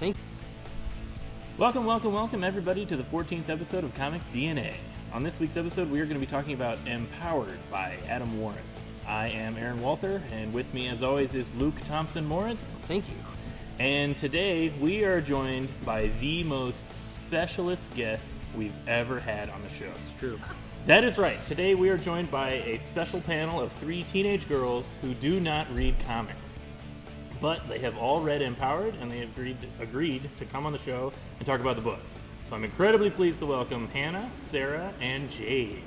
Thank you. Welcome, everybody, to the 14th episode of Comic DNA. On this week's episode, we are going to be talking about Empowered by Adam Warren. I am Aaron Walther, and with me, as always, is Luke Thompson-Moritz. Thank you. And today, we are joined by the most specialist guests we've ever had on the show. It's true. That is right. Today, we are joined by a special panel of 3 teenage girls who do not read comics. But they have all read Empowered, and they have agreed to come on the show and talk about the book. So I'm incredibly pleased to welcome Hannah, Sara, and Jade.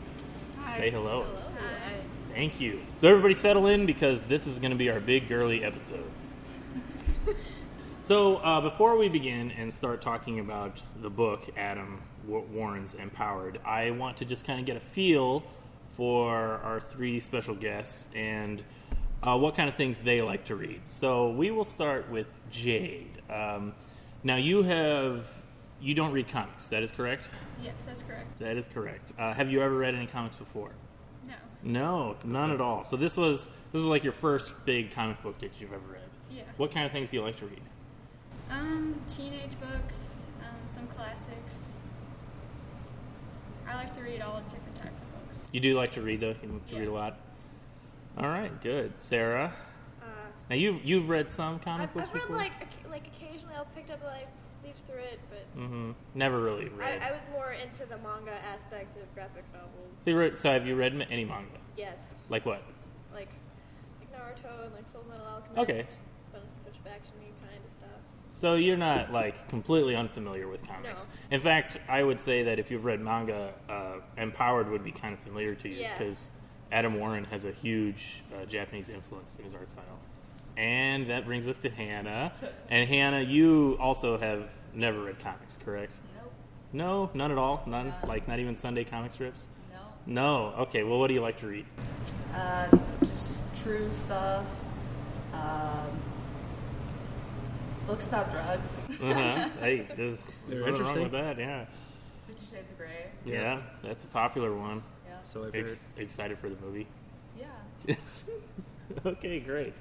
Hi. Say hello. Hi. Thank you. So everybody settle in, because this is going to be our big girly episode. So before we begin and start talking about the book, Adam Warren's Empowered, I want to just kind of get a feel for our 3 special guests and what kind of things they like to read. So we will start with Jade. Now you don't read comics, that is correct? Yes, that's correct. That is correct. Have you ever read any comics before? No. No, none at all. So this was like your first big comic book that you've ever read. Yeah. What kind of things do you like to read? Teenage books, some classics. I like to read all different types of books. You do like to read, though? You like to read a lot? All right, good. Sarah? Now, you've read some comic books before? I've read, like occasionally I'll pick up, leaf through it, but... Mm-hmm. Never really read. I was more into the manga aspect of graphic novels. So have you read any manga? Yes. Like what? Like Naruto and, Full Metal Alchemist. Okay. Bunch of action-y kind of stuff. So you're not, completely unfamiliar with comics. No. In fact, I would say that if you've read manga, Empowered would be kind of familiar to you, Yeah. because Adam Warren has a huge Japanese influence in his art style. And that brings us to Hannah. And Hannah, you also have never read comics, correct? Nope. No? None at all? None? Not even Sunday comic strips? No. No? Okay, well, what do you like to read? Just true stuff. Books about drugs. Uh-huh. Hey, there's They're nothing wrong interesting. with that, yeah. 50 Shades of Grey. Yeah, that's a popular one. Yeah. So I've heard. Excited for the movie? Yeah. Okay, great.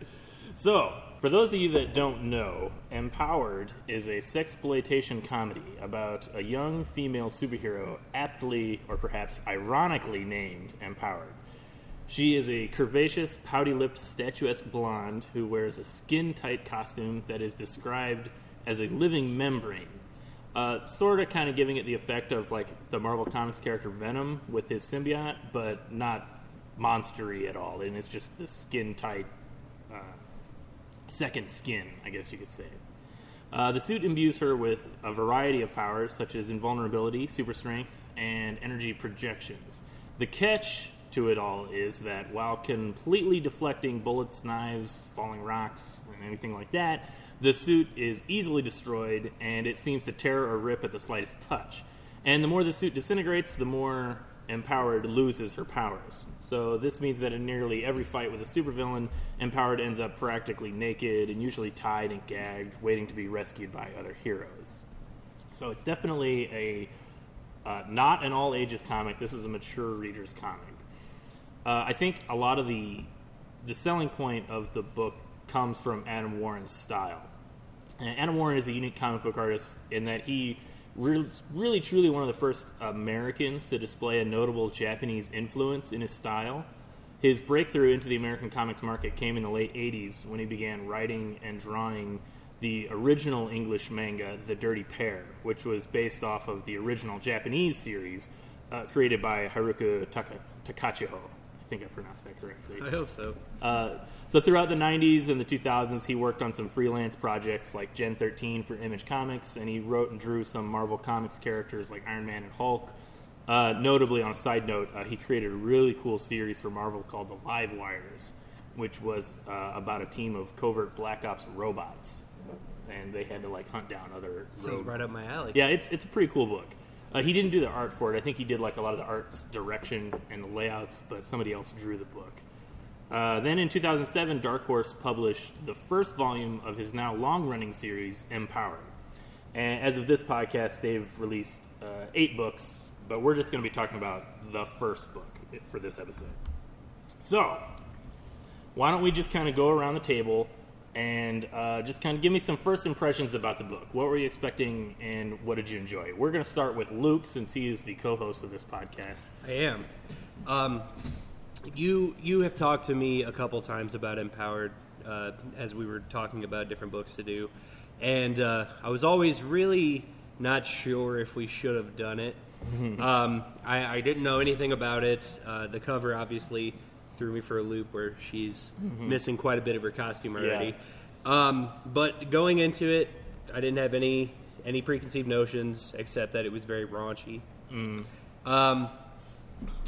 So, for those of you that don't know, Empowered is a sexploitation comedy about a young female superhero aptly, or perhaps ironically, named Empowered. She is a curvaceous, pouty-lipped, statuesque blonde who wears a skin-tight costume that is described as a living membrane. Sort of kind of giving it the effect of the Marvel Comics character Venom with his symbiote, but not monstery at all. And it's just the skin-tight second skin, I guess you could say. The suit imbues her with a variety of powers, such as invulnerability, super strength, and energy projections. The catch to it all is that while completely deflecting bullets, knives, falling rocks, and anything like that, the suit is easily destroyed, and it seems to tear or rip at the slightest touch. And the more the suit disintegrates, the more Empowered loses her powers. So this means that in nearly every fight with a supervillain, Empowered ends up practically naked and usually tied and gagged, waiting to be rescued by other heroes. So it's definitely a not an all-ages comic. This is a mature reader's comic. I think a lot of the selling point of the book comes from Adam Warren's style. And Adam Warren is a unique comic book artist in that he really truly one of the first Americans to display a notable Japanese influence in his style. His breakthrough into the American comics market came in the late 80s when he began writing and drawing the original English manga, The Dirty Pair, which was based off of the original Japanese series created by Haruki Takachiho. I think I pronounced that correctly. I hope so. So throughout the 90s and the 2000s, he worked on some freelance projects like Gen 13 for Image Comics, and he wrote and drew some Marvel Comics characters like Iron Man and Hulk. Notably, on a side note, he created a really cool series for Marvel called The Live Wires, which was about a team of covert Black Ops robots, and they had to hunt down other Sounds right up my alley. Yeah, it's a pretty cool book. He didn't do the art for it. I think he did a lot of the art's direction and the layouts, but somebody else drew the book. Then in 2007, Dark Horse published the first volume of his now long-running series, Empowered. And as of this podcast, they've released 8 books, but we're just going to be talking about the first book for this episode. So, why don't we just kind of go around the table and just kind of give me some first impressions about the book. What were you expecting, and what did you enjoy? We're going to start with Luke, since he is the co-host of this podcast. I am. You have talked to me a couple times about Empowered as we were talking about different books to do, and I was always really not sure if we should have done it. I didn't know anything about it. The cover obviously threw me for a loop where she's missing quite a bit of her costume already. Yeah. But going into it, I didn't have any preconceived notions except that it was very raunchy. And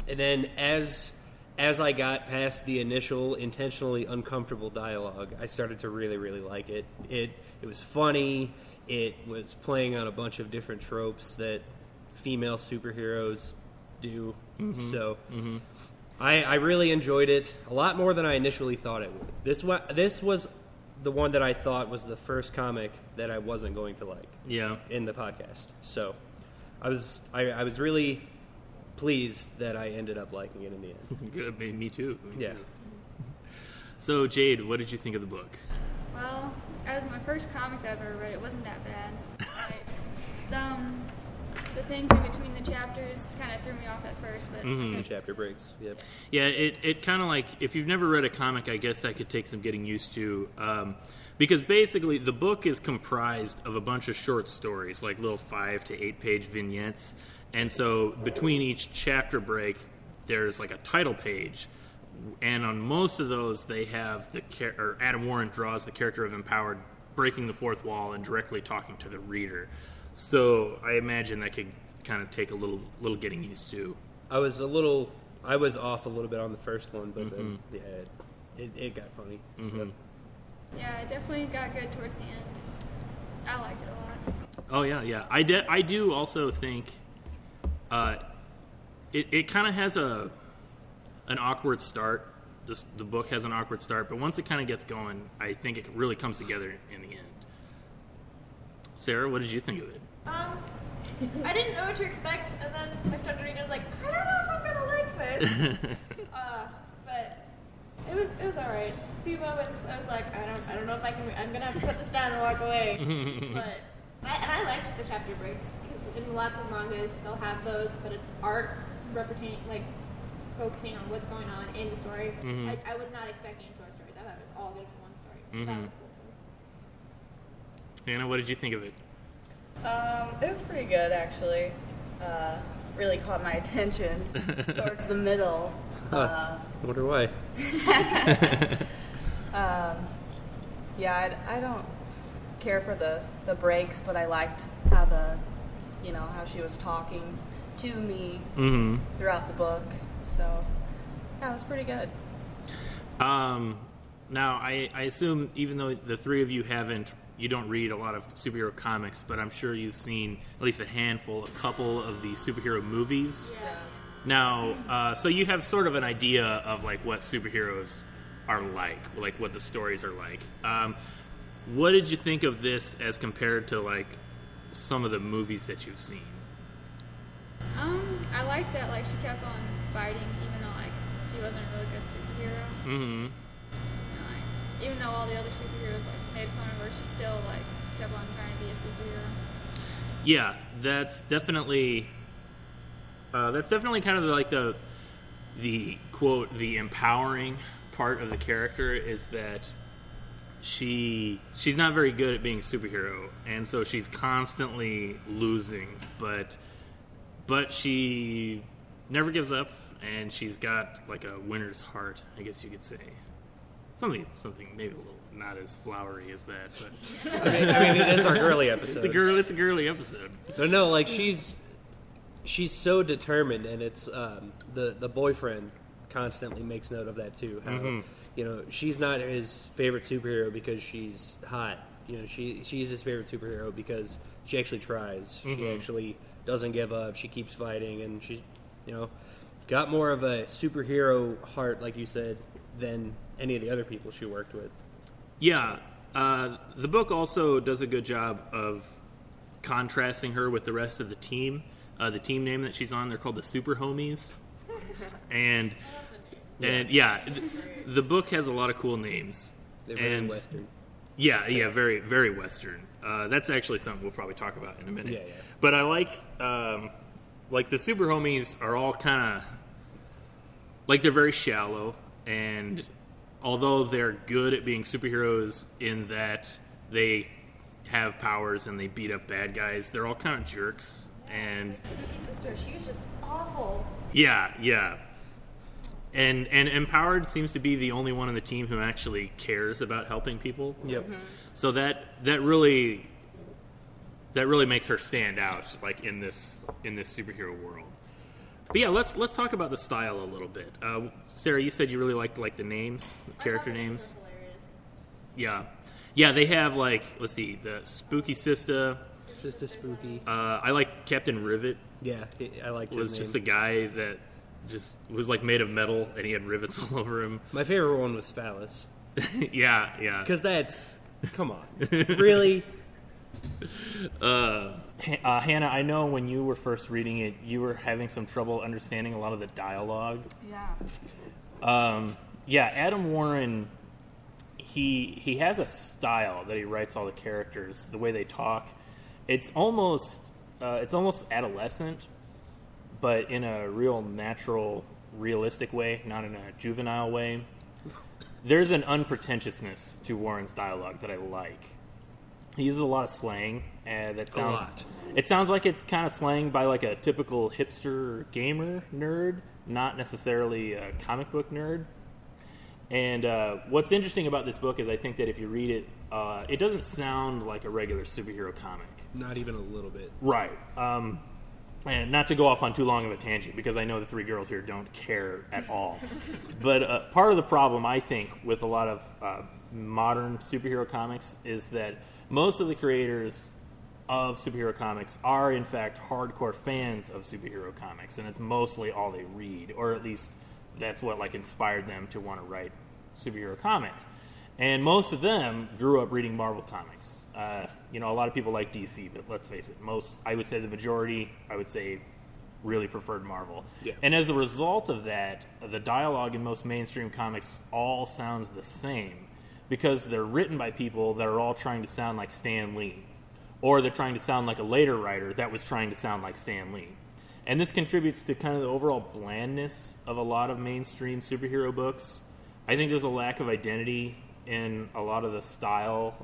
then as I got past the initial intentionally uncomfortable dialogue, I started to really, really like it. It was funny. It was playing on a bunch of different tropes that female superheroes do. So I really enjoyed it a lot more than I initially thought it would. This was the one that I thought was the first comic that I wasn't going to like. Yeah. In the podcast. So I was really pleased that I ended up liking it in the end. Good, me too. Yeah. So Jade, what did you think of the book? Well, as my first comic that I've ever read, it wasn't that bad. The things in between the chapters kind of threw me off at first, but Chapter breaks. Yep. Yeah, it kind of like, if you've never read a comic, I guess that could take some getting used to. Because basically the book is comprised of a bunch of short stories, like little 5 to 8 page vignettes. And so between each chapter break, there's like a title page. And on most of those, they have Adam Warren draws the character of Empowered breaking the fourth wall and directly talking to the reader. So I imagine that could kind of take a little getting used to. I was off a little bit on the first one, but then it got funny. So. yeah, it definitely got good towards the end. I liked it a lot. Oh yeah. I do also think it kind of has an awkward start. The book has an awkward start, but once it kind of gets going, I think it really comes together in the end. Sarah, what did you think of it? I didn't know what to expect, and then I started reading. I was like, I don't know if I'm gonna like this. But it was all right. A few moments, I was like, I don't know if I'm gonna have to put this down and walk away. But I liked the chapter breaks because in lots of mangas they'll have those, but it's art representing, like focusing on what's going on in the story. I was not expecting short stories. I thought it was all going to be one story. So that was cool too. Anna, what did you think of it? It was pretty good, actually. Really caught my attention towards the middle. I wonder why. Yeah, I don't care for the breaks, but I liked how how she was talking to me throughout the book. So, yeah, it was pretty good. Now, I assume, even though the three of you you don't read a lot of superhero comics, but I'm sure you've seen at least a couple of the superhero movies. Yeah. Now, so you have sort of an idea of like what superheroes are like what the stories are like. What did you think of this as compared to like some of the movies that you've seen? I liked that like she kept on fighting even though like she wasn't a really good superhero. Mm-hmm. Like, even though all the other superheroes like made fun of her, she still like kept on trying to be a superhero. Yeah, that's definitely kind of like the quote, the empowering part of the character is that she's not very good at being a superhero, and so she's constantly losing, but she never gives up, and she's got like a winner's heart, I guess you could say. Something maybe a little not as flowery as that, but I mean, it is our girly episode. It's a girly episode. No, like she's so determined, and it's the boyfriend constantly makes note of that too. How she's not his favorite superhero because she's hot. She's his favorite superhero because she actually tries. She actually doesn't give up. She keeps fighting, and she's got more of a superhero heart, like you said, than any of the other people she worked with. Yeah, the book also does a good job of contrasting her with the rest of the team. The team name that she's on, they're called the Super Homies. And yeah, the book has a lot of cool names. They're very Western. Yeah, very, very Western. That's actually something we'll probably talk about in a minute. Yeah. But I like the super homies are all kind of, like, they're very shallow, and although they're good at being superheroes in that they have powers and they beat up bad guys, they're all kind of jerks. And Spooky sister, she was just awful. yeah. And Empowered seems to be the only one on the team who actually cares about helping people. Yep. So that really makes her stand out, like, in this superhero world. But yeah, let's talk about the style a little bit. Sarah, you said you really liked, like, the names, the character names. Hilarious. Yeah. They have, like, let's see, the Spooky Sister. Sister Spooky. I like Captain Rivet. Yeah, I liked his Was name. just a guy that just was, like, made of metal, and he had rivets all over him. My favorite one was Phallus. Yeah. Because that's... Come on. Really? Hannah, I know when you were first reading it, you were having some trouble understanding a lot of the dialogue. Yeah. Adam Warren, he has a style that he writes all the characters, the way they talk. It's almost adolescent, but in a real natural, realistic way, not in a juvenile way. There's an unpretentiousness to Warren's dialogue that I like. He uses a lot of slang. That sounds. A lot. It sounds like it's kind of slang by, like, a typical hipster gamer nerd, not necessarily a comic book nerd. And what's interesting about this book is I think that if you read it, it doesn't sound like a regular superhero comic. Not even a little bit. Right. And not to go off on too long of a tangent, because I know the three girls here don't care at all. But part of the problem, I think, with a lot of modern superhero comics is that most of the creators of superhero comics are, in fact, hardcore fans of superhero comics, and it's mostly all they read, or at least that's what, like, inspired them to want to write superhero comics. And most of them grew up reading Marvel comics. A lot of people like DC, but let's face it, I would say the majority, really preferred Marvel. Yeah. And as a result of that, the dialogue in most mainstream comics all sounds the same, because they're written by people that are all trying to sound like Stan Lee, or they're trying to sound like a later writer that was trying to sound like Stan Lee. And this contributes to kind of the overall blandness of a lot of mainstream superhero books. I think there's a lack of identity in a lot of the style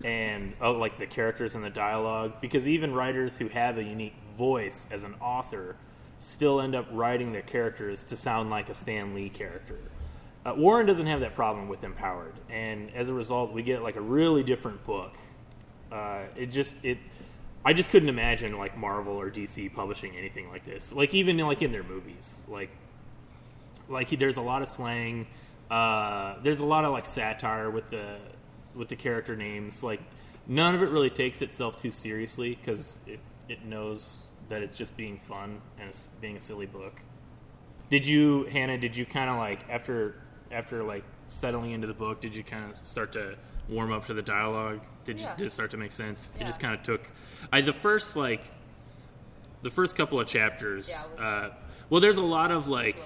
and like the characters and the dialogue, because even writers who have a unique voice as an author still end up writing their characters to sound like a Stan Lee character. Warren doesn't have that problem with Empowered, and as a result, we get, like, a really different book. I just couldn't imagine, like, Marvel or DC publishing anything like this. Like, even, like, in their movies, there's a lot of slang. There's a lot of, like, satire with the character names. Like, none of it really takes itself too seriously, because it knows that it's just being fun and it's being a silly book. Hannah, did you kind of, like, after like settling into the book, did you kind of start to warm up to the dialogue? Did it start to make sense? Yeah. It just kind of took the first couple of chapters. There's a lot of, like,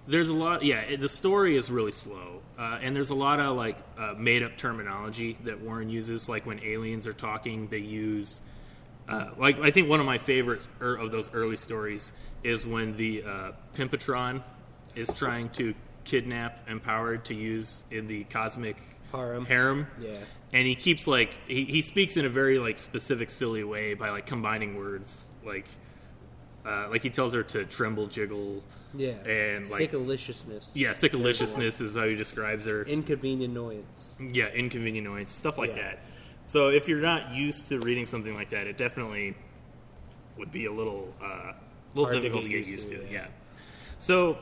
the story is really slow, and there's a lot of, like, made up terminology that Warren uses. Like, when aliens are talking, they use I think one of my favorites of those early stories is when the Pimpatron is trying to kidnap Empowered to use in the cosmic harem. Yeah. And he keeps, like, he speaks in a very, like, specific, silly way by, like, combining words. Like he tells her to tremble, jiggle. Yeah. And, like, thickalicious. Yeah, thickalicious is how he describes her. Inconvenient annoyance. Yeah, inconvenient annoyance. Stuff like Yeah. that. So if you're not used to reading something like that, it definitely would be a little difficult to get used to. Yeah. So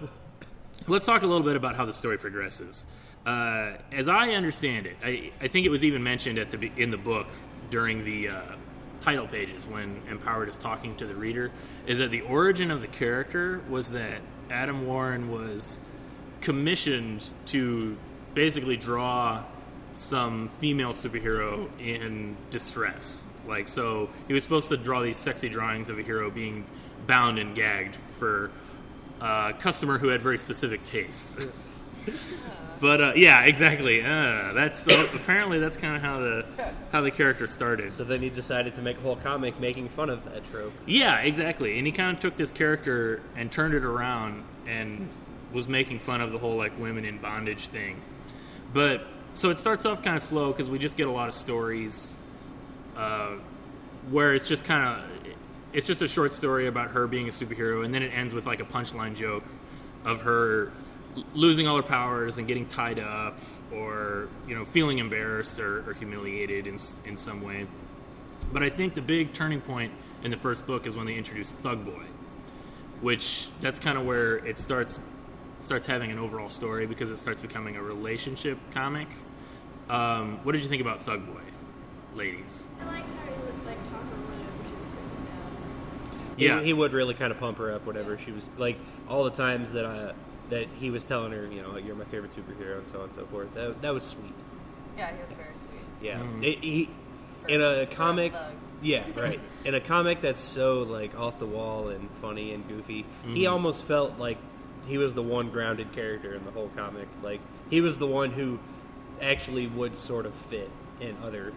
let's talk a little bit about how the story progresses. As I understand it, I think it was even mentioned in the book during the title pages when Empowered is talking to the reader, is that the origin of the character was that Adam Warren was commissioned to basically draw some female superhero in distress. Like, so he was supposed to draw these sexy drawings of a hero being bound and gagged for a customer who had very specific tastes. But yeah, exactly. That's apparently that's kind of how the character started. So then he decided to make a whole comic making fun of that trope. Yeah, exactly. And he kind of took this character and turned it around and was making fun of the whole like women in bondage thing. But so it starts off kind of slow because we just get a lot of stories where it's just it's just a short story about her being a superhero, and then it ends with like a punchline joke of her losing all her powers and getting tied up, or feeling embarrassed or humiliated in some way. But I think the big turning point in the first book is when they introduce Thug Boy, which that's kind of where it starts having an overall story because it starts becoming a relationship comic. What did you think about Thug Boy, ladies? I liked how he would like talk her whenever she was freaking out. Yeah, He would really kind of pump her up whenever she was like all the times that he was telling her, you're my favorite superhero and so on and so forth. That was sweet. Yeah, he was very sweet. Yeah, Mm-hmm. In a comic. Thug. Yeah, right. In a comic that's so like off the wall and funny and goofy, Mm-hmm. he almost felt like he was the one grounded character in the whole comic. Like he was the one who actually would sort of fit in other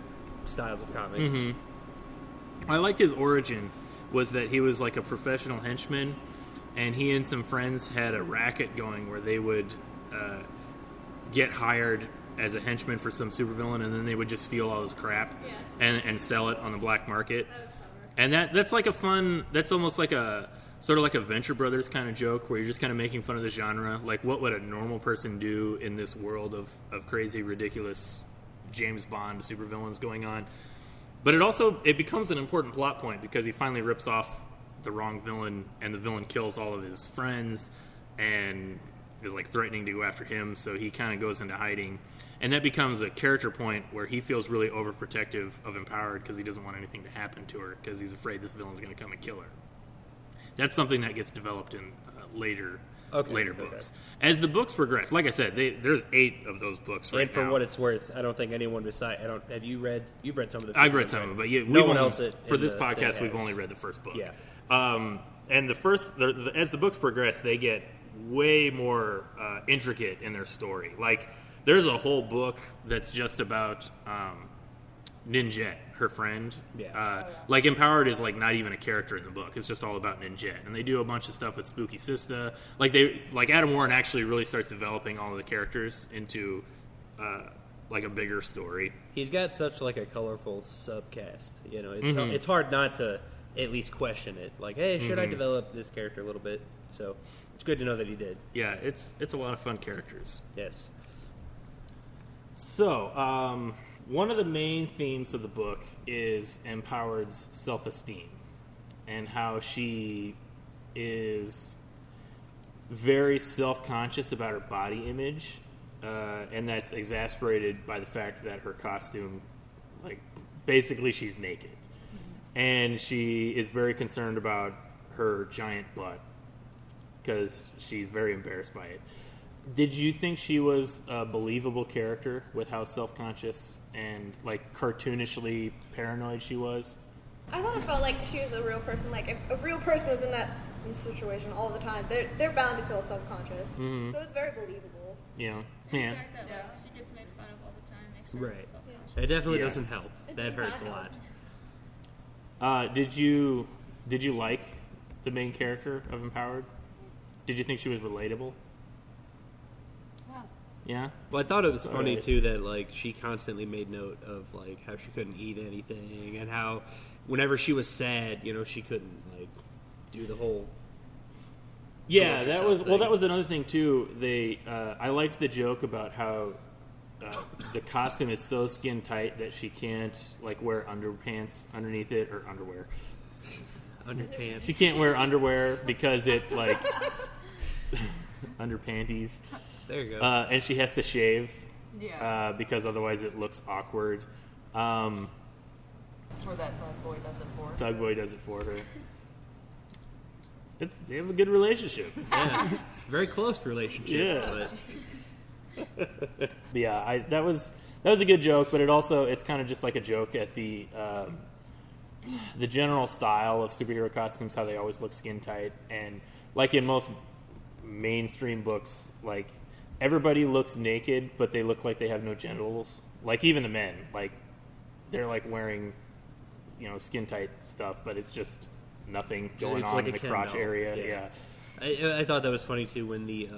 styles of comics. Mm-hmm. I liked his origin was that he was like a professional henchman, and he and some friends had a racket going where they would get hired as a henchman for some supervillain, and then they would just steal all his crap and sell it on the black market. That was clever. And that's like a fun, that's almost like a sort of like a Venture Brothers kind of joke where you're just kind of making fun of the genre. Like, what would a normal person do in this world of crazy, ridiculous James Bond supervillains going on? But it becomes an important plot point because he finally rips off the wrong villain, and the villain kills all of his friends and is like threatening to go after him, so he kind of goes into hiding. And that becomes a character point where he feels really overprotective of Empowered because he doesn't want anything to happen to her because he's afraid this villain's going to come and kill her. That's something that gets developed in later books. As the books progress, like I said, there's 8 of those books right And for now. what it's worth, I don't think anyone beside. Have you read? You've read some of the. I've read some of them, but no one else. For this podcast, we've only read the first book. Yeah. And as the books progress, they get way more intricate in their story. Like, there's a whole book that's just about Ninjette, her friend. Yeah. Like, Empowered is like not even a character in the book. It's just all about Ninjette, and they do a bunch of stuff with Spooky Sista. Like Adam Warren actually really starts developing all of the characters into like a bigger story. He's got such like a colorful subcast. Mm-hmm. It's hard not to at least question it. Like, hey, should I develop this character a little bit? So it's good to know that he did. Yeah, it's a lot of fun characters. Yes. So, one of the main themes of the book is Empowered's self-esteem and how she is very self-conscious about her body image, and that's exasperated by the fact that her costume, like, basically she's naked. And she is very concerned about her giant butt because she's very embarrassed by it. Did you think she was a believable character with how self-conscious and like cartoonishly paranoid she was? I thought it felt like she was a real person. Like if a real person was in that situation all the time, they're bound to feel self-conscious. Mm-hmm. So it's very believable. Yeah. The Yeah. fact that like, she gets made fun of all the time makes her Right. self-conscious. It definitely Yeah. doesn't help. It That does hurts a not lot. Did you like the main character of Empowered? Did you think she was relatable? Yeah. Yeah. Well, I thought it was All funny right. too that like she constantly made note of like how she couldn't eat anything and how whenever she was sad, she couldn't like do the whole. Yeah, Promote that yourself was thing. that was another thing too. I liked the joke about how the costume is so skin tight that she can't like wear underpants underneath it or underwear. Underpants. She can't wear underwear because it like underpanties, There you go. and she has to shave Yeah. because otherwise it looks awkward. Or that Thug Boy does it for. Thug Boy does it for her. They have a good relationship. Yeah. Very close relationship. Yeah. But Yeah, that was a good joke, but it's kind of just like a joke at the general style of superhero costumes, how they always look skin tight, and like in most mainstream books, like everybody looks naked, but they look like they have no genitals. Like even the men, like they're like wearing, skin tight stuff, but it's just nothing going on like in the crotch area. Yeah. I thought that was funny too when the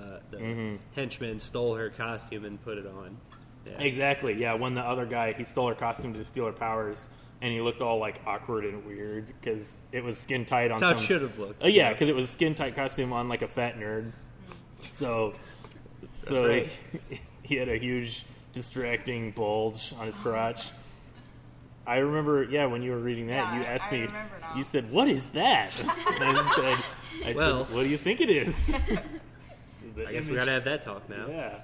henchman stole her costume and put it on. Yeah. Exactly. Yeah, when the other guy he stole her costume to steal her powers, and he looked all like awkward and weird because it was skin tight on. That's how it should have looked. Yeah, because it was a skin tight costume on like a fat nerd. So right. he had a huge distracting bulge on his crotch. I remember, when you were reading that, you asked me, you said, "What is that?" And I said, "What do you think it is?" I guess we gotta have that talk now.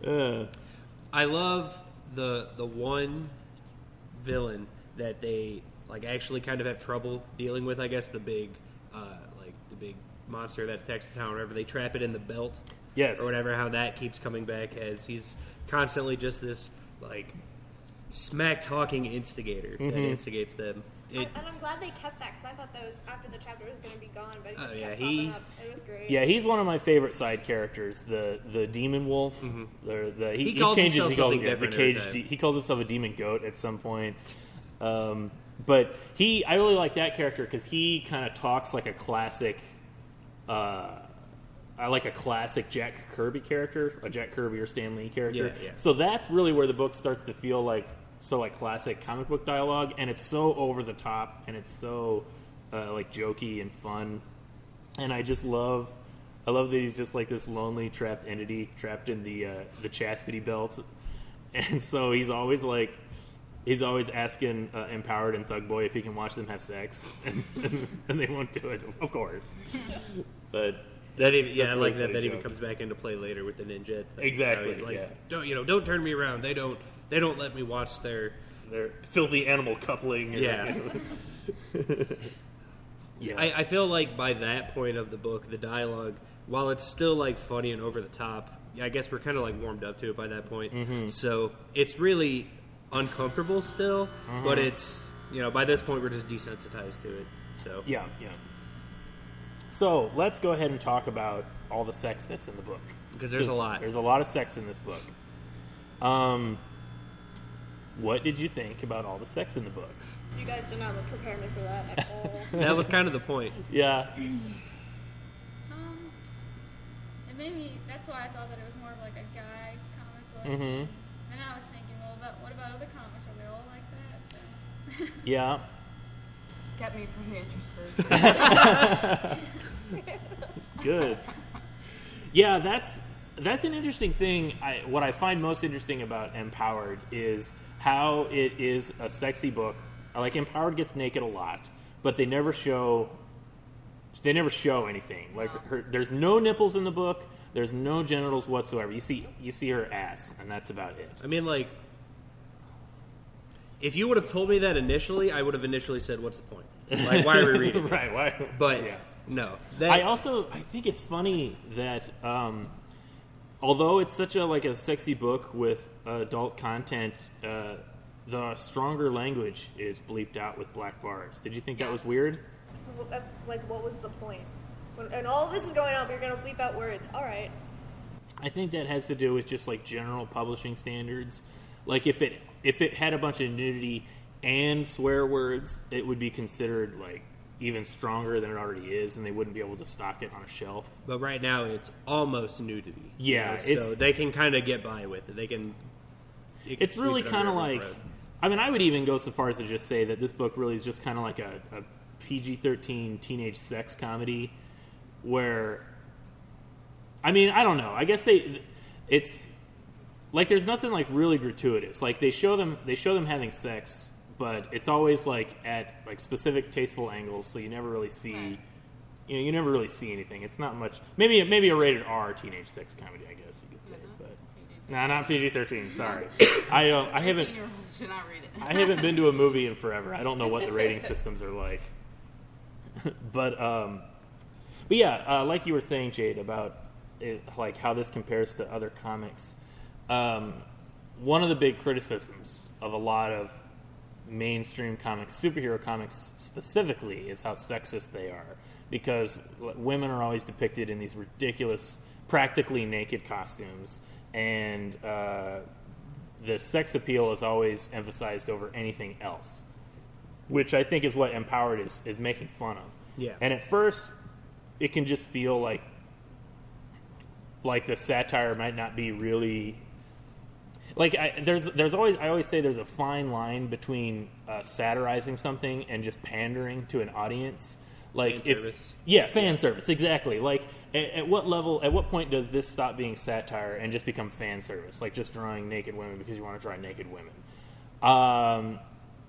Yeah. I love the one villain that they like actually kind of have trouble dealing with. I guess the big monster that attacks the town. Whenever they trap it in the belt, yes, or whatever. How that keeps coming back as he's constantly just this like smack talking instigator that instigates them. And I'm glad they kept that because I thought that was after the chapter was going to be gone, but it just kept he popping up. It was great. Yeah, he's one of my favorite side characters. The demon wolf. He calls changes. Himself something different the caged. He calls himself a demon goat at some point. But I really like that character because he kind of talks like a classic. I like a classic Jack Kirby character, a Jack Kirby or Stan Lee character. Yeah. So that's really where the book starts to feel like classic comic book dialogue, and it's so over the top, and it's so like jokey and fun, and I love that he's just like this lonely trapped entity trapped in the chastity belt, and so he's always asking Empowered and Thug Boy if he can watch them have sex, and they won't do it, of course. But that even, I like really that. That joke. even comes back into play later with the ninja thing. Exactly. He's like, don't turn me around. They don't let me watch their filthy animal coupling. Yeah. Yeah. I feel like by that point of the book, the dialogue, while it's still like funny and over the top, I guess we're kind of like warmed up to it by that point. So it's really uncomfortable still, but it's by this point we're just desensitized to it. So yeah. So let's go ahead and talk about all the sex that's in the book, because there's a lot. There's a lot of sex in this book. What did you think about all the sex in the book? You guys did not prepare me for that at all. That was kind of the point. Yeah. It made me. That's why I thought that it was more of like a guy comic book. And I was thinking, well, what about other comics? Are they all like that? So. Yeah. Kept me pretty interested. Good. Yeah, that's an interesting thing. What I find most interesting about Empowered is how it is a sexy book. Like Empowered gets naked a lot, but they never show anything. Like there's no nipples in the book. There's no genitals whatsoever. You see her ass, and that's about it. I mean, like, if you would have told me that initially, I would have initially said, "What's the point? Like, why are we reading?" Right? Why? But yeah. No. I think it's funny that although it's such a sexy book with adult content, the stronger language is bleeped out with black bars. Did you think that was weird? Like, what was the point? And all of this is going on, but you're going to bleep out words. All right. I think that has to do with just like general publishing standards. Like if it had a bunch of nudity and swear words, it would be considered like even stronger than it already is, and they wouldn't be able to stock it on a shelf. But right now, it's almost nudity. Yeah, so they can kind of get by with it. It's really kind of like. I mean, I would even go so far as to just say that this book really is just kind of like a PG-13 teenage sex comedy, where. I mean, I don't know. I guess it's like there's nothing like really gratuitous. Like they show them having sex, but it's always like at like specific tasteful angles, so you never really see, you never really see anything. It's not much. Maybe a rated R teenage sex comedy, I guess you could say, but no, not PG-13. Sorry, I haven't. Should not read it. I haven't been to a movie in forever. I don't know what the rating systems are like, but yeah, like you were saying, Jade, about it, like how this compares to other comics. One of the big criticisms of a lot of mainstream comics, superhero comics specifically, is how sexist they are, because women are always depicted in these ridiculous practically naked costumes, and the sex appeal is always emphasized over anything else, which I think is what Empowered is making fun of. Yeah. And at first, it can just feel like the satire might not be really... Like, I always say there's a fine line between satirizing something and just pandering to an audience. Like, fan service. Yeah, fan service, exactly. Like, at what point does this stop being satire and just become fan service? Like, just drawing naked women because you want to draw naked women.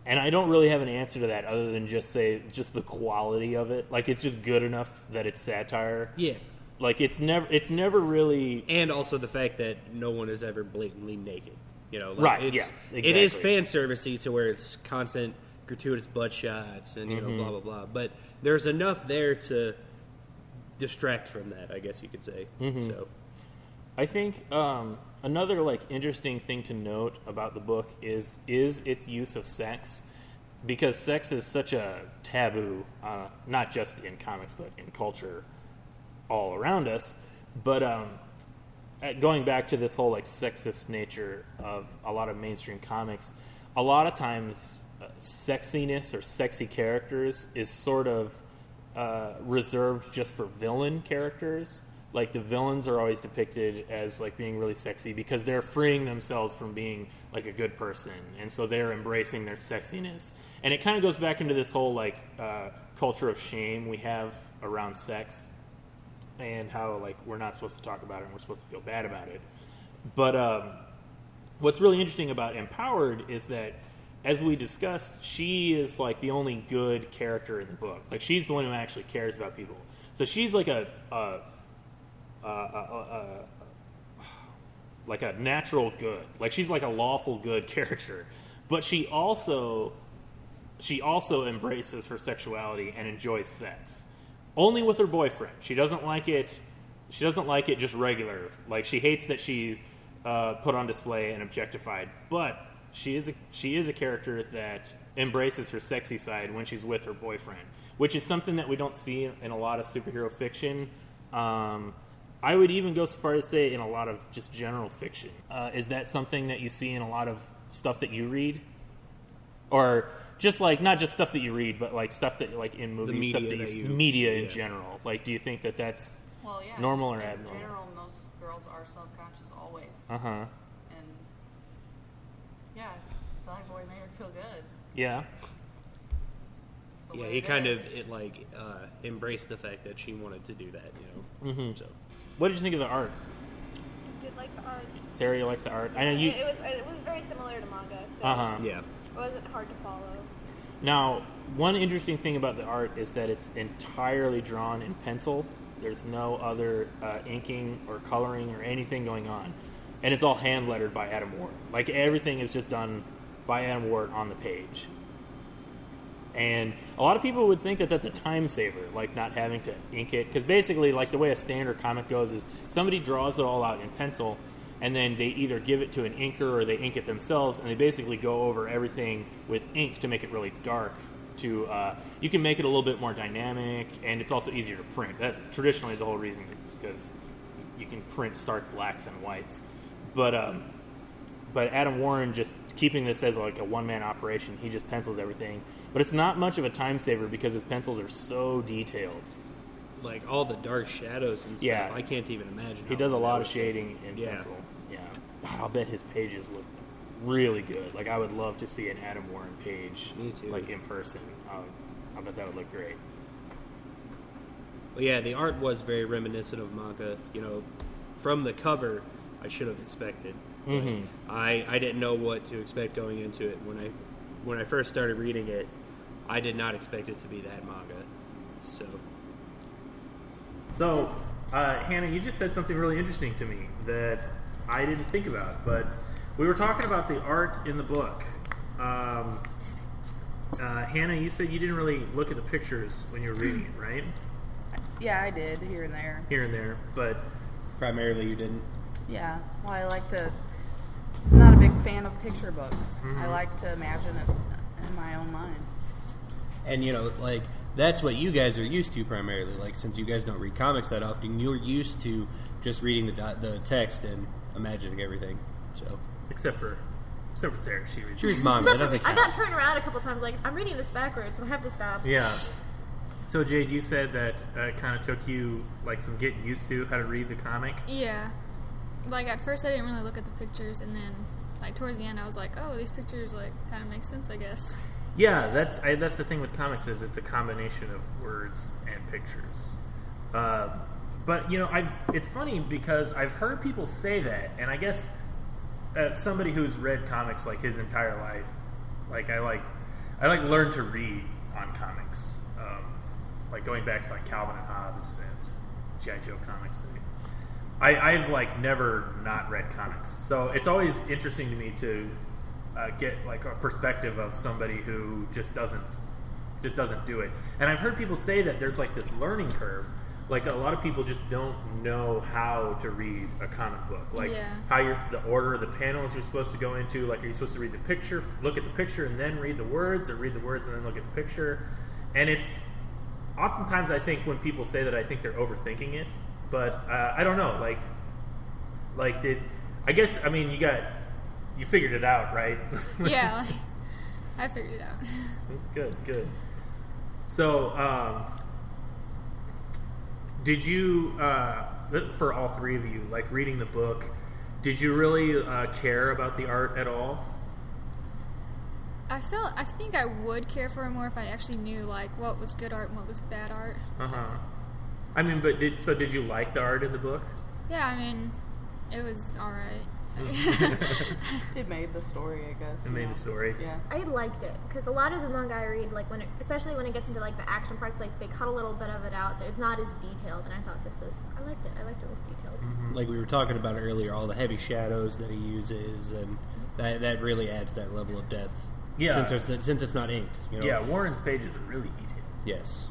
And I don't really have an answer to that other than just the quality of it. Like, it's just good enough that it's satire. Yeah. Like, it's never really... And also the fact that no one is ever blatantly naked. You know, like Right, it's, yeah, exactly. It is fan servicey to where it's constant gratuitous butt shots and, you know, blah, blah, blah. But there's enough there to distract from that, I guess you could say. So, I think another, like, interesting thing to note about the book is its use of sex. Because sex is such a taboo, not just in comics, but in culture all around us. But going back to this whole like sexist nature of a lot of mainstream comics, a lot of times sexiness or sexy characters is sort of reserved just for villain characters. Like the villains are always depicted as like being really sexy because they're freeing themselves from being like a good person, and so they're embracing their sexiness. And it kind of goes back into this whole like culture of shame we have around sex, and how like we're not supposed to talk about it and we're supposed to feel bad about it. But what's really interesting about Empowered is that, as we discussed, she is like the only good character in the book. Like she's the one who actually cares about people. So she's like a natural good. Like she's like a lawful good character. But she also embraces her sexuality and enjoys sex. Only with her boyfriend. She doesn't like it. She doesn't like it just regular. Like she hates that she's put on display and objectified. But she is a character that embraces her sexy side when she's with her boyfriend, which is something that we don't see in a lot of superhero fiction. I would even go so far as to say in a lot of just general fiction. Is that something that you see in a lot of stuff that you read, or just like not just stuff that you read, but like stuff that like in movies, stuff that you media in general? Like, do you think that that's normal or abnormal? In general, most girls are self-conscious always. Uh huh. And yeah, Black Boy made her feel good. Yeah. It's the yeah, way he it kind is. of embraced the fact that she wanted to do that. You know. Mm-hmm. So, what did you think of the art? Did like the art. Sarah, you like the art? I know you. It was very similar to manga. So yeah. It wasn't hard to follow. Now, one interesting thing about the art is that it's entirely drawn in pencil. There's no other inking or coloring or anything going on. And it's all hand-lettered by Adam Ward. Like, everything is just done by Adam Ward on the page. And a lot of people would think that that's a time saver, like not having to ink it. Because basically, like the way a standard comic goes is somebody draws it all out in pencil, and then they either give it to an inker or they ink it themselves, and they basically go over everything with ink to make it really dark. You can make it a little bit more dynamic, and it's also easier to print. That's traditionally the whole reason, is because you can print stark blacks and whites. But Adam Warren, just keeping this as like a one-man operation, he just pencils everything. But it's not much of a time saver because his pencils are so detailed. Like all the dark shadows and stuff. Yeah. I can't even imagine. He does a lot of shading in Yeah. pencil. Yeah. God, I'll bet his pages look really good. Like, I would love to see an Adam Warren page. Me too. Like, in person. I bet that would look great. But yeah, the art was very reminiscent of manga. You know, from the cover, I should have expected. Mhm. I didn't know what to expect going into it. When I first started reading it, I did not expect it to be that manga. So, Hannah, you just said something really interesting to me that I didn't think about. But we were talking about the art in the book. Hannah, you said you didn't really look at the pictures when you were reading it, right? Yeah, I did here and there. Here and there, but primarily you didn't. Yeah, well, I like to. I'm not a big fan of picture books. Mhm. I like to imagine it in my own mind. And you know, like that's what you guys are used to primarily. Like, since you guys don't read comics that often, you're used to just reading the text and imagining everything. So, except for Sarah, she reads manga. That doesn't I count. got turned around a couple times, like, I'm reading this backwards, and I have to stop. Yeah. So Jade, you said that it kind of took you like some getting used to how to read the comic. Yeah. Like at first I didn't really look at the pictures, and then like towards the end I was like, oh, these pictures like kind of make sense, I guess. Yeah, that's the thing with comics is it's a combination of words and pictures. But you know, it's funny because I've heard people say that, and I guess somebody who's read comics like his entire life, like I learned to read on comics. Like going back to like Calvin and Hobbes and G.I. Joe comics. I've like never not read comics, so it's always interesting to me to get like a perspective of somebody who just doesn't do it. And I've heard people say that there's like this learning curve. Like a lot of people just don't know how to read a comic book. Like how the order of the panels you're supposed to go into. Like, are you supposed to read the picture, look at the picture, and then read the words, or read the words and then look at the picture? And it's oftentimes I think when people say that, I think they're overthinking it. But I don't know. I mean, you figured it out, right? Yeah, like, I figured it out. That's good. So, did you, for all three of you, like reading the book, did you really care about the art at all? I think I would care for it more if I actually knew like what was good art and what was bad art. I mean, but did you like the art in the book? Yeah, I mean, it was all right. It made the story, I guess. It made the story. Yeah. I liked it because a lot of the manga I read, like especially when it gets into like the action parts, like they cut a little bit of it out. It's not as detailed, and I thought I liked it. I liked it was detailed. Mm-hmm. Like we were talking about earlier, all the heavy shadows that he uses, and that really adds that level of depth. Yeah. Since it's not inked. You know? Yeah, Warren's pages are really detailed. Yes.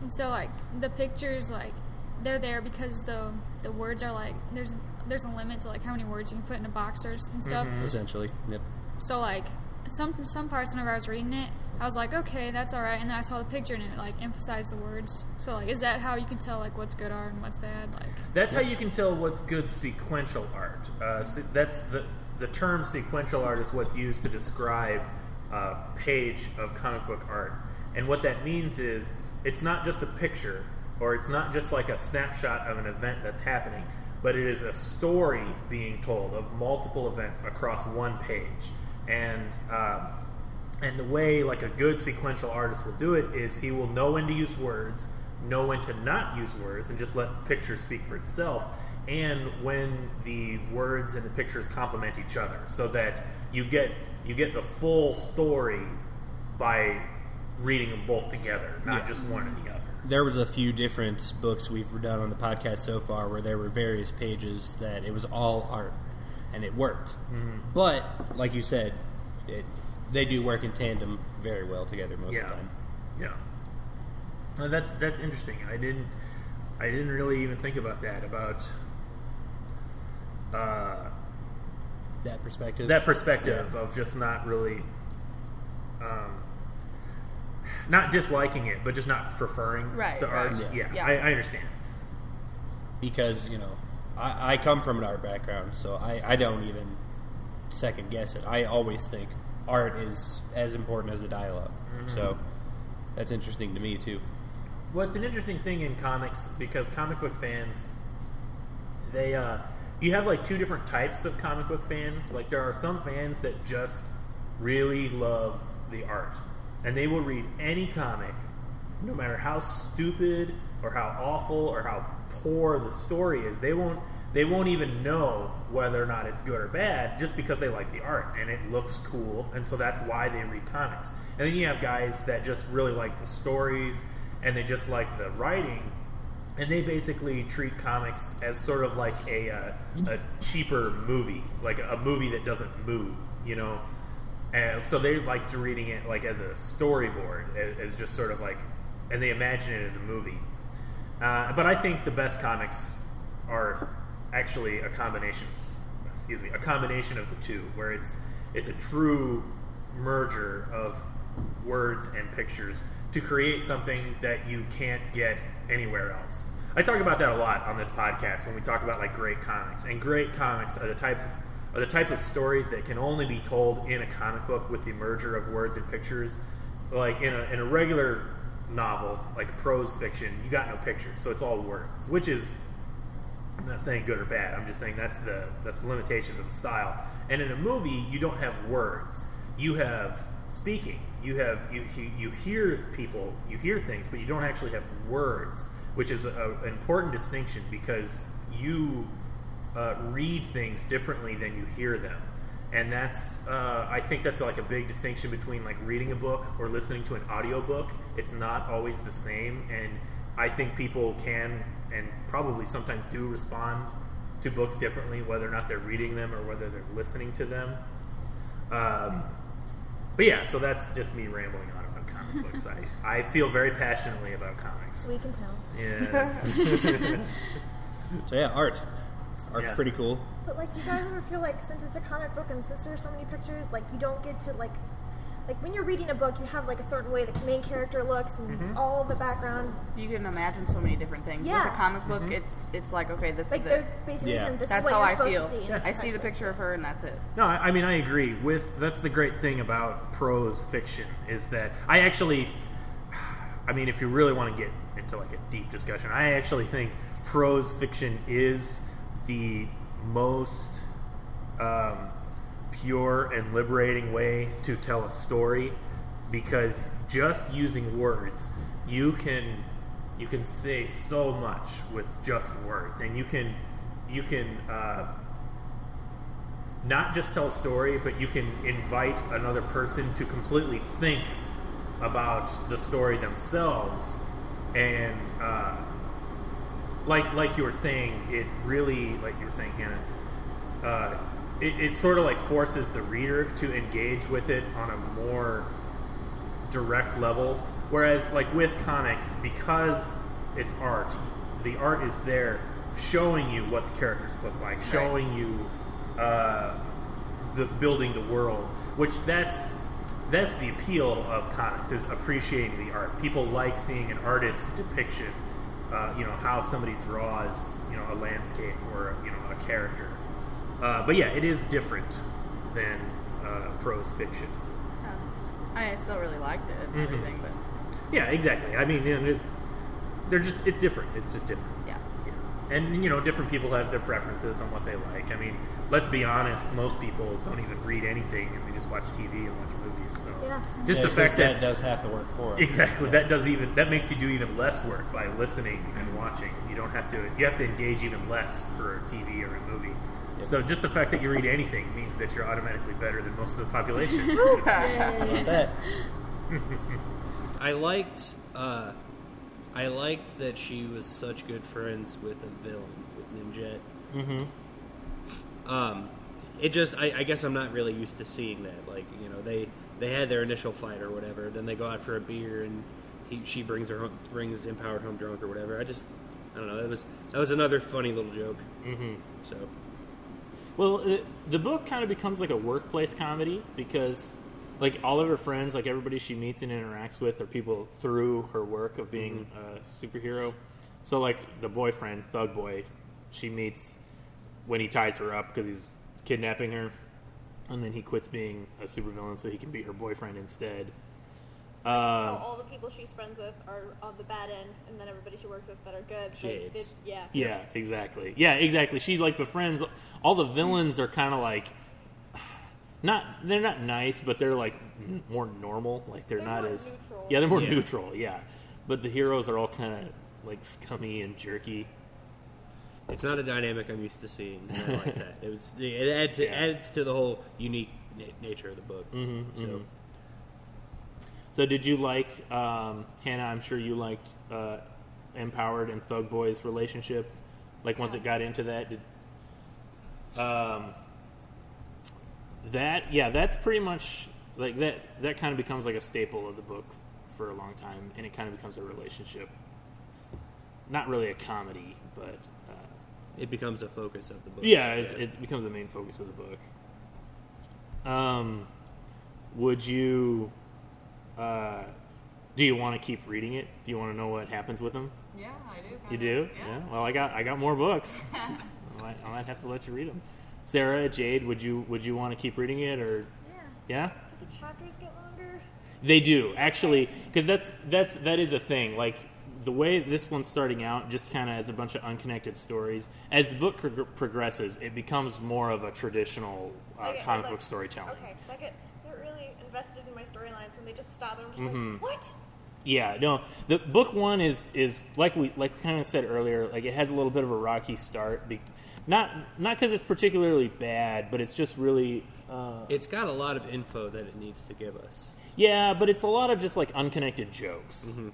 And so like the pictures, like they're there because the words are like there's a limit to like how many words you can put in a box and stuff. Mm-hmm. Essentially. Yep. So like some parts whenever I was reading it, I was like, okay, that's all right, and then I saw the picture and it like emphasized the words. So like, is that how you can tell like what's good art and what's bad? Like that's how you can tell what's good sequential art. That's the term sequential art is what's used to describe a page of comic book art, and what that means is it's not just a picture or it's not just like a snapshot of an event that's happening, but it is a story being told of multiple events across one page. And the way like a good sequential artist will do it is he will know when to use words, know when to not use words, and just let the picture speak for itself, and when the words and the pictures complement each other, so that you get the full story by reading them both together, not just one or the other. There was a few different books we've done on the podcast so far where there were various pages that it was all art, and it worked. Mm-hmm. But like you said, they do work in tandem very well together most of the time. Yeah. Well, that's interesting. I didn't really even think about that. About that perspective. Of just not really, not disliking it, but just not preferring the art. Yeah. I understand. Because I come from an art background, so I don't even second guess it. I always think art is as important as the dialogue. Mm-hmm. So that's interesting to me too. Well, it's an interesting thing in comics because comic book fans, you have like two different types of comic book fans. Like there are some fans that just really love the art, and they will read any comic, no matter how stupid or how awful or how poor the story is. They won't even know whether or not it's good or bad just because they like the art and it looks cool, and so that's why they read comics. And then you have guys that just really like the stories and they just like the writing, and they basically treat comics as sort of like a cheaper movie, like a movie that doesn't move, and so they like to reading it like as a storyboard, as just sort of like, and they imagine it as a movie. But I think the best comics are actually a combination of the two, where it's a true merger of words and pictures to create something that you can't get anywhere else. I talk about that a lot on this podcast when we talk about like great comics. And great comics are the type of stories that can only be told in a comic book with the merger of words and pictures. Like in a regular novel, like prose fiction, you got no pictures, so it's all words, which is, I'm not saying good or bad, I'm just saying that's the limitations of the style. And in a movie, you don't have words. You have speaking. You hear people, you hear things, but you don't actually have words, which is an important distinction because you read things differently than you hear them. And that's, I think that's like a big distinction between like reading a book or listening to an audiobook. It's not always the same, and I think people can and probably sometimes do respond to books differently, whether or not they're reading them or whether they're listening to them. But yeah, so that's just me rambling on about comic books. I feel very passionately about comics. We can tell. Yes. So yeah, art's pretty cool. But like, do you guys ever feel like since it's a comic book and since there's so many pictures, like you don't get to like when you're reading a book, you have like a certain way the main character looks and all the background. You can imagine so many different things. Yeah. With a comic book, it's like, okay, this Like is they're it. basically saying this That's is how what I you're feel. supposed to see. Yes. I see the picture of her, and that's it. No, I mean, I agree. That's the great thing about prose fiction is that if you really want to get into like a deep discussion, I actually think prose fiction is the most pure and liberating way to tell a story, because just using words, you can say so much with just words, and you can not just tell a story, but you can invite another person to completely think about the story themselves. And like you were saying, it really, like you were saying, Hannah, it sort of like forces the reader to engage with it on a more direct level. Whereas like with comics, because it's art, the art is there showing you what the characters look like, showing you the building the world, which that's the appeal of comics, is appreciating the art. People like seeing an artist's depiction, how somebody draws, a landscape or a character. But yeah, it is different than prose fiction. I still really liked it and everything, but Yeah, exactly. I mean, it's different. It's just different. yeah. And different people have their preferences on what they like. I mean, let's be honest, most people don't even read anything, and they just watch TV and watch movies. So Yeah. just the fact that does have to work for it. exactly that makes you do even less work by listening and watching. You have to engage even less for a TV or a movie. Yep. So just the fact that you read anything means that you're automatically better than most of the population. That. I liked that she was such good friends with a villain, with Jet. It just, I guess I'm not really used to seeing that. Like, they had their initial fight or whatever, then they go out for a beer and she brings Empowered home drunk or whatever. I don't know. That was another funny little joke. So. Well, the book kind of becomes like a workplace comedy because, like, all of her friends, like everybody she meets and interacts with, are people through her work of being a superhero. So, like, the boyfriend, Thug Boy, she meets when he ties her up because he's kidnapping her, and then he quits being a supervillain so he can be her boyfriend instead. All the people she's friends with are on the bad end, and then everybody she works with that are good. Jades. Yeah, exactly. Yeah, exactly. She, like, befriends all the villains are kind of like they're not nice, but they're like more normal. Like they're not more as neutral. Yeah, they're more neutral. Yeah, but the heroes are all kind of like scummy and jerky. It's not a dynamic I'm used to seeing. And I like that. It adds to the whole unique nature of the book. So did you like Hannah? I'm sure you liked Empowered and Thug Boy's relationship. Like once it got into that, that's pretty much like that. That kind of becomes like a staple of the book for a long time, and it kind of becomes a relationship. Not really a comedy, but it becomes a focus of the book. It becomes the main focus of the book. Would you do you want to keep reading it? Do you want to know what happens with them? Yeah, I do. You do? Yeah. Well, I got more books. I might have to let you read them. Sarah, Jade, would you want to keep reading it, or yeah? Do the chapters get longer? They do, actually, because that is a thing. Like, the way this one's starting out, just kind of as a bunch of unconnected stories. As the book progresses, it becomes more of a traditional comic book storytelling. Okay, because I get really invested in my storylines when they just stop and I'm just like, what? Yeah, no. The book one is like we kind of said earlier. Like, it has a little bit of a rocky start. Not because it's particularly bad, but it's just really. It's got a lot of info that it needs to give us. Yeah, but it's a lot of just like unconnected jokes, and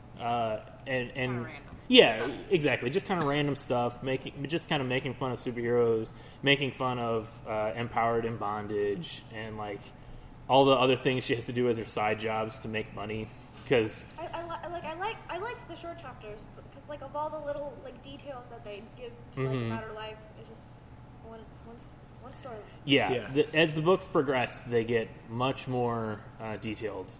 random. Yeah, stuff. exactly. Just kind of random stuff, making fun of superheroes, making fun of empowered in bondage, and like all the other things she has to do as her side jobs to make money. Because I liked the short chapters because like of all the little like details that they give to like about her life, it's just one story. Yeah. As the books progress, they get much more detailed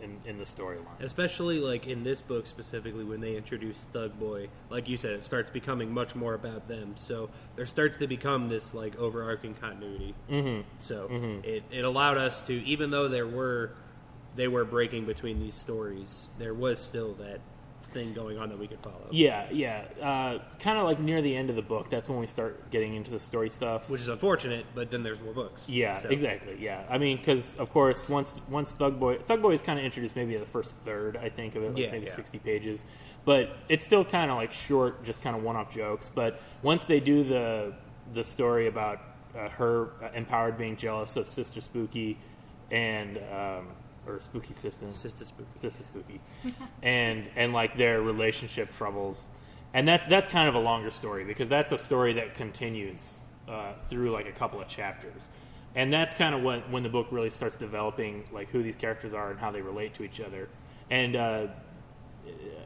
in the storyline. Especially like in this book specifically, when they introduce Thug Boy, like you said, it starts becoming much more about them. So there starts to become this like overarching continuity. So it allowed us to, even though they were breaking between these stories, there was still that thing going on that we could follow. Yeah. Kind of like near the end of the book, that's when we start getting into the story stuff. Which is unfortunate, but then there's more books. Yeah, so. exactly. Yeah, I mean, because of course, once Thug Boy is kind of introduced maybe in the first third, I think of it, like maybe 60 pages, but it's still kind of like short, just kind of one-off jokes. But once they do the story about her empowered being jealous of Sister Spooky and or Spooky Sister Spooky, and like their relationship troubles, and that's kind of a longer story because that's a story that continues through like a couple of chapters, and that's kind of when the book really starts developing like who these characters are and how they relate to each other. And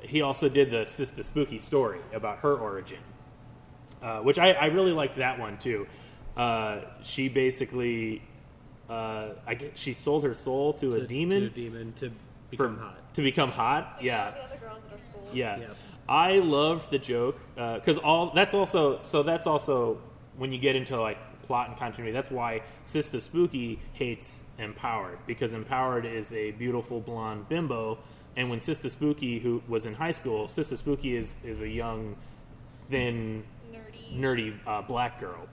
he also did the Sister Spooky story about her origin, which I really liked that one too. She basically. She sold her soul to a demon to become hot. To become hot, yeah. The other girls at our school. Yeah. I loved the joke because that's also when you get into like plot and continuity. That's why Sister Spooky hates Empowered, because Empowered is a beautiful blonde bimbo, and when Sister Spooky, who was in high school, Sister Spooky is a young, thin, nerdy black girl.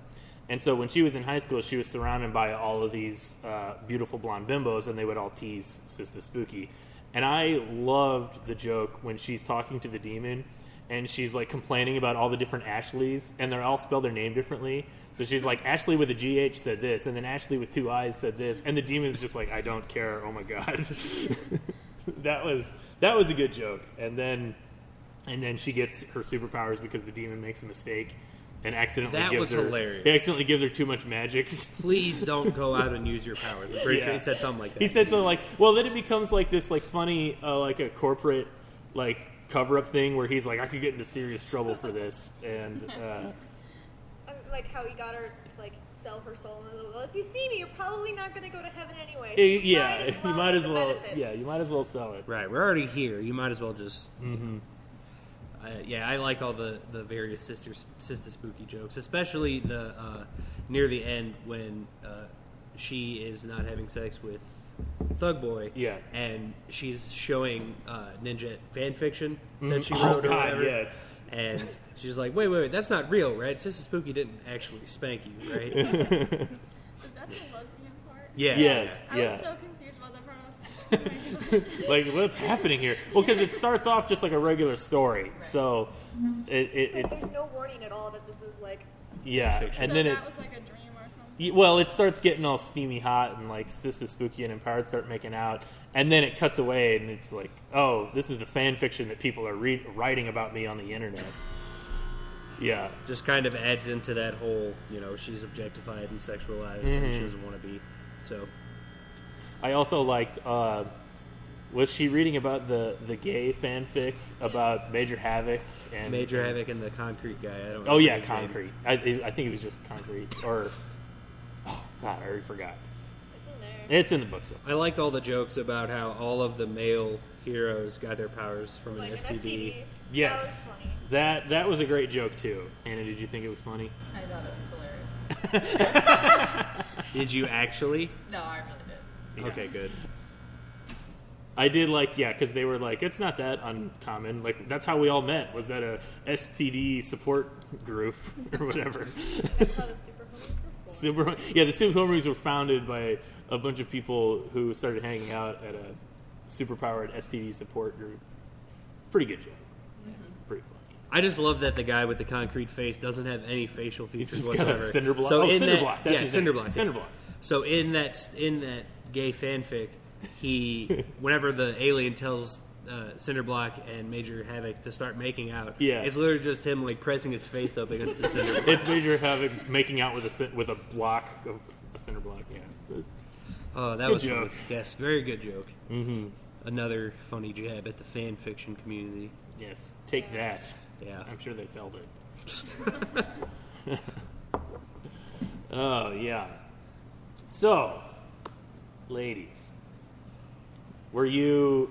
And so when she was in high school, she was surrounded by all of these beautiful blonde bimbos, and they would all tease Sister Spooky. And I loved the joke when she's talking to the demon, and she's like complaining about all the different Ashleys, and they're all spelled their name differently. So she's like, Ashley with a GH said this, and then Ashley with two I's said this, and the demon's just like, I don't care. Oh my god, that was a good joke. And then she gets her superpowers because the demon makes a mistake. And hilarious. He accidentally gives her too much magic. Please don't go out and use your powers. I'm pretty sure he said something like that. He said something like, well, then it becomes like this like funny, like a corporate like cover-up thing where he's like, I could get into serious trouble for this. And like how he got her to like sell her soul. Well, if you see me, you're probably not going to go to heaven anyway. So you might as well. Benefits. Yeah, you might as well sell it. Right, we're already here. You might as well just. I liked all the various Sister Spooky jokes, especially the near the end when she is not having sex with Thug Boy, and she's showing Ninja fan fiction that she wrote or whatever. Yes. And she's like, wait, that's not real, right? Sister Spooky didn't actually spank you, right? Is that the lesbian part? Yeah. Yes. I was so confused about that part. I was like, oh my gosh. Like, what's happening here? Well, because it starts off just like a regular story, so it's there's no warning at all that this is like and so then that was like a dream or something. well, it starts getting all steamy hot, and like Sister Spooky and Empowered start making out, and then it cuts away, and it's like, oh, this is the fan fiction that people are writing about me on the internet. Yeah, just kind of adds into that whole, she's objectified and sexualized, and she doesn't want to be. So, I also liked. Was she reading about the gay fanfic about Major Havoc and Havoc and the Concrete guy? I don't know. Oh yeah, Concrete. I think it was just Concrete, or oh god, I already forgot. it's in there. It's in the book. So. I liked all the jokes about how all of the male heroes got their powers from Like an an STD. Yes. That was funny. That was a great joke too. Anna, did you think it was funny? I thought it was hilarious. Did you actually? No, I really did. Okay, good. I did like, because they were like, it's not that uncommon. Like, that's how we all met, was at a STD support group or whatever. That's how the super homies were formed. The super homies were founded by a bunch of people who started hanging out at a superpowered STD support group. Pretty good joke. Pretty funny. I just love that the guy with the concrete face doesn't have any facial features He's just got a whatsoever. cinder block. So Oh, in cinder that, block. That's yeah, his cinder name. block. Cinder block. So in that gay fanfic, he whenever the alien tells Cinderblock and Major Havoc to start making out, it's literally just him like pressing his face up against the cinder block. It's Major Havoc making out with a block of a cinder block. Yeah. So, Oh, that good was joke. funny. Yes, very good joke. Mm-hmm. Another funny jab at the fan fiction community. yes. Take that. Yeah. I'm sure they felt it. Oh yeah. So, ladies, were you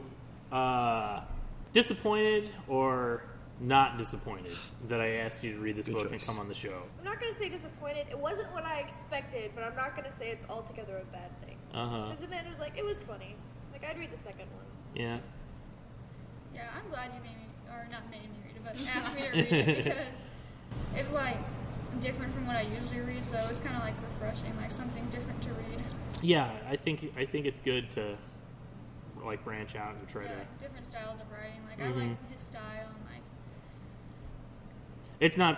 disappointed or not disappointed that I asked you to read this Good book and choice. come on the show? I'm not going to say disappointed. It wasn't what I expected, but I'm not going to say it's altogether a bad thing. Because in the end, it was like, it was funny. Like, I'd read the second one. Yeah. Yeah, I'm glad you made me, or not made me read it, but asked me to read it because it's like different from what I usually read, so it's kind of like refreshing, like something different to read. Yeah, I think it's good to like branch out and try Yeah, to. like different styles of writing. Like I like his style and like.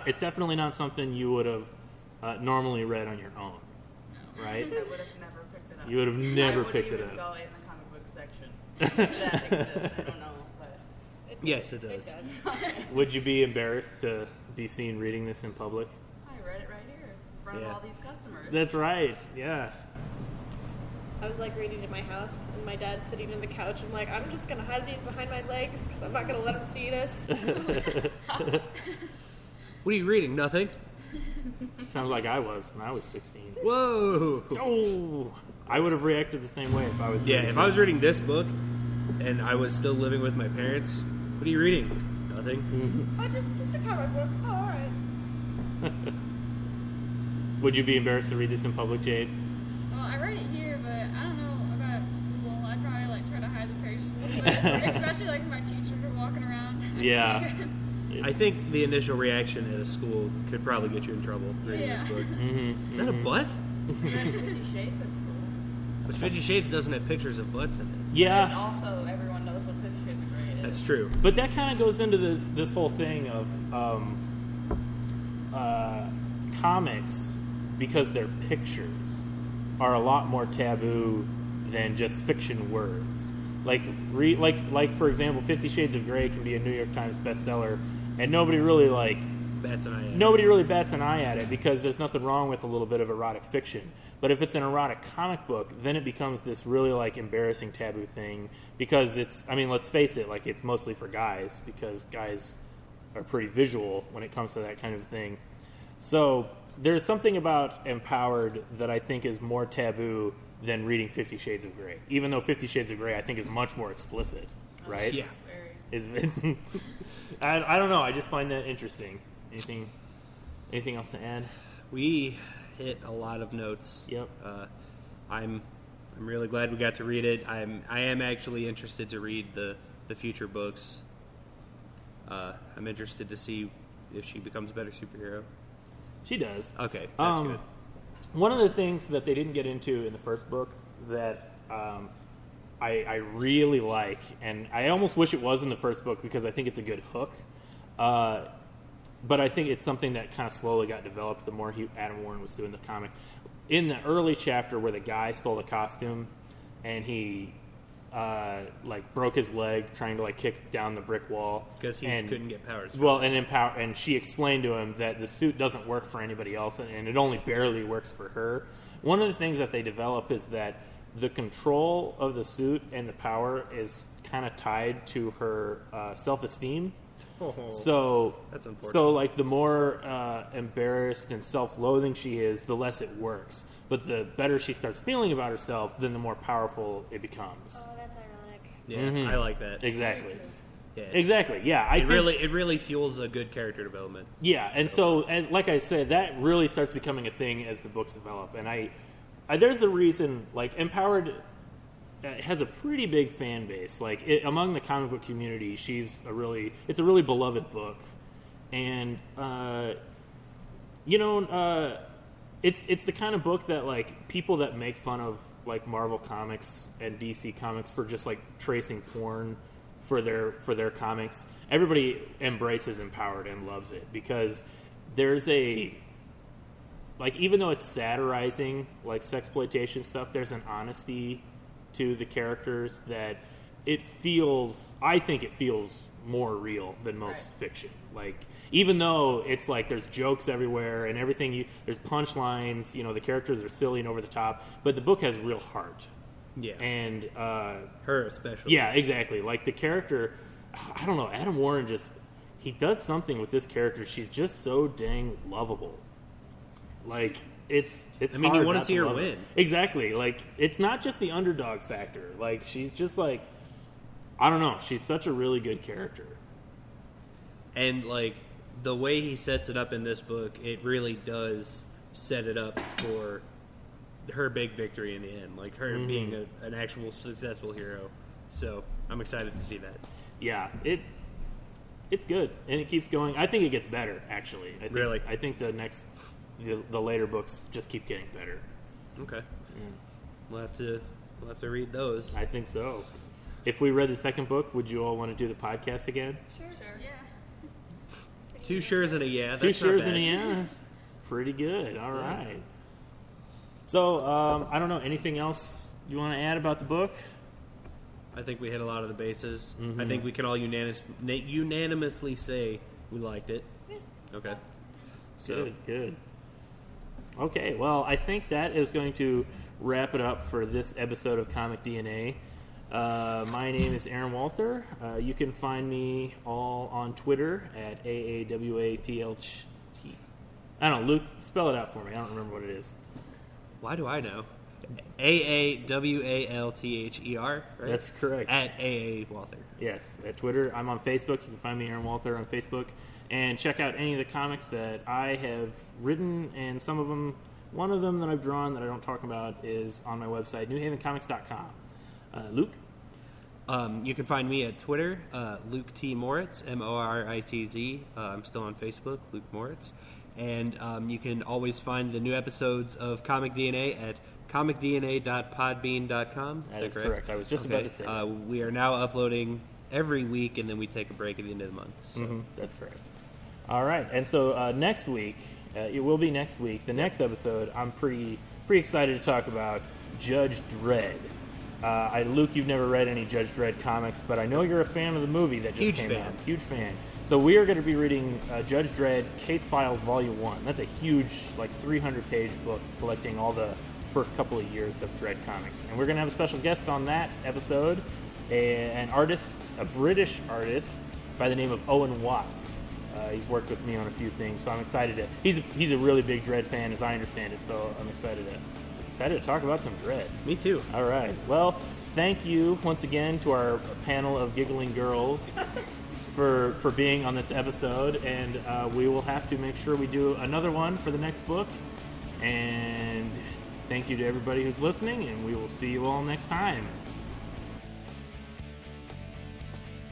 It's definitely not something you would have normally read on your own, right? I would have never picked it up. You would have never I picked would it even up. go in the comic book section. If that exists, I don't know, but Yes, it does. Would you be embarrassed to be seen reading this in public? I read it right here in front Yeah. of all these customers. That's right. Yeah. I was like reading at my house, and my dad's sitting on the couch. I'm like, I'm just going to hide these behind my legs because I'm not going to let him see this. What are you reading? Nothing? Sounds like I was when I was 16. Whoa! Oh, I would have reacted the same way if I was. Yeah, reading if I was this. reading this book and I was still living with my parents, what are you reading? Nothing? Oh, just a comic book. Oh, all right. Would you be embarrassed to read this in public, Jade? Well, I read it here, but I don't know about school. I'd probably like try to hide the face a little bit, especially like if my teachers are walking around. Yeah. I think the initial reaction at a school could probably get you in trouble reading Yeah. this book. Mm-hmm. Is that a butt? You read 50 Shades at school. But 50 Shades doesn't have pictures of butts in it. And Yeah, also, everyone knows what 50 Shades of Grey is. That's true. but that kind of goes into this whole thing of comics, because they're pictures, are a lot more taboo than just fiction words. Like for example, 50 Shades of Grey can be a New York Times bestseller, and nobody really Bats and I. nobody really bats an eye at it because there's nothing wrong with a little bit of erotic fiction. But if it's an erotic comic book, then it becomes this really like embarrassing taboo thing because let's face it, like it's mostly for guys because guys are pretty visual when it comes to that kind of thing. So there's something about Empowered that I think is more taboo than reading 50 Shades of Grey. Even though 50 Shades of Grey I think is much more explicit, right? Yeah. It's I don't know. I just find that interesting. Anything else to add? We hit a lot of notes. Yep. I'm really glad we got to read it. I am actually interested to read the future books. I'm interested to see if she becomes a better superhero. She does. Okay, that's good. One of the things that they didn't get into in the first book that I really like, and I almost wish it was in the first book because I think it's a good hook, but I think it's something that kind of slowly got developed the more Adam Warren was doing the comic. In the early chapter where the guy stole the costume and he broke his leg trying to kick down the brick wall Because he couldn't get powers. well, and she explained to him that the suit doesn't work for anybody else, and it only barely works for her. One of the things that they develop is that the control of the suit and the power is kind of tied to her self-esteem, So that's unfortunate. So like the more embarrassed and self-loathing she is, the less it works. But the better she starts feeling about herself, then the more powerful it becomes. Oh, that's ironic. Yeah, Mhm. I like that. Exactly. Yeah. Exactly. Yeah, It really fuels a good character development. Yeah, and so as, like I said, that really starts becoming a thing as the books develop. And I there's a reason, like, Empowered has a pretty big fan base. Like, among the comic book community, it's a really beloved book. And, it's the kind of book that, like, people that make fun of, like, Marvel Comics and DC Comics for just, like, tracing porn for their comics, everybody embraces Empowered and loves it, because there's like, even though it's satirizing, like, sexploitation stuff, there's an honesty to the characters that I think it feels more real than most fiction. Like, even though it's like there's jokes everywhere and everything, there's punchlines, the characters are silly and over the top, but the book has real heart. Yeah. And her especially. Yeah, exactly. Like, the character, I don't know, Adam Warren he does something with this character. She's just so dang lovable. Like, it's I mean, hard you want to not see her love win. Exactly. Like, it's not just the underdog factor. Like, she's just like, I don't know, she's such a really good character. And, like, the way he sets it up in this book, it really does set it up for her big victory in the end, like her being an actual successful hero. So I'm excited to see that. Yeah, it's good, and it keeps going. I think it gets better, actually. I think the later books just keep getting better. Okay. Yeah. We'll have to read those. I think so. If we read the second book, would you all want to do the podcast again? Sure. Yeah. 2 sures and a yeah. That's 2 sures not bad. and a yeah. Pretty good. All right. So, I don't know. Anything else you want to add about the book? I think we hit a lot of the bases. I think we can all unanimously say we liked it. Okay. So Good. Okay, well, I think that is going to wrap it up for this episode of Comic DNA. My name is Aaron Walther. You can find me all on Twitter at AAWATLT. I don't know, Luke, spell it out for me. I don't remember what it is. Why do I know? AAWALTHER, right? That's correct. At AA Walther. Yes, at Twitter. I'm on Facebook. You can find me, Aaron Walther, on Facebook. And check out any of the comics that I have written, and one of them that I've drawn that I don't talk about is on my website, newhavencomics.com. Luke? You can find me at Twitter, Luke T. Moritz, Moritz. I'm still on Facebook, Luke Moritz. And you can always find the new episodes of Comic DNA at comicdna.podbean.com. That is correct. I was just about to say that. We are now uploading every week, and then we take a break at the end of the month. So. That's correct. All right. And so next week, it will be next week, the next episode, I'm pretty excited to talk about Judge Dredd. Luke, you've never read any Judge Dredd comics, but I know you're a fan of the movie that just came out. Huge fan. So we are going to be reading Judge Dredd Case Files Volume 1. That's a huge, like, 300-page book collecting all the first couple of years of Dredd comics. And we're going to have a special guest on that episode, a British artist by the name of Owen Watts. He's worked with me on a few things, so I'm excited to... He's a really big Dredd fan, as I understand it, so I'm excited to talk about some Dredd. Me too. All right. Well, thank you once again to our panel of giggling girls for being on this episode, and we will have to make sure we do another one for the next book. And thank you to everybody who's listening, and we will see you all next time.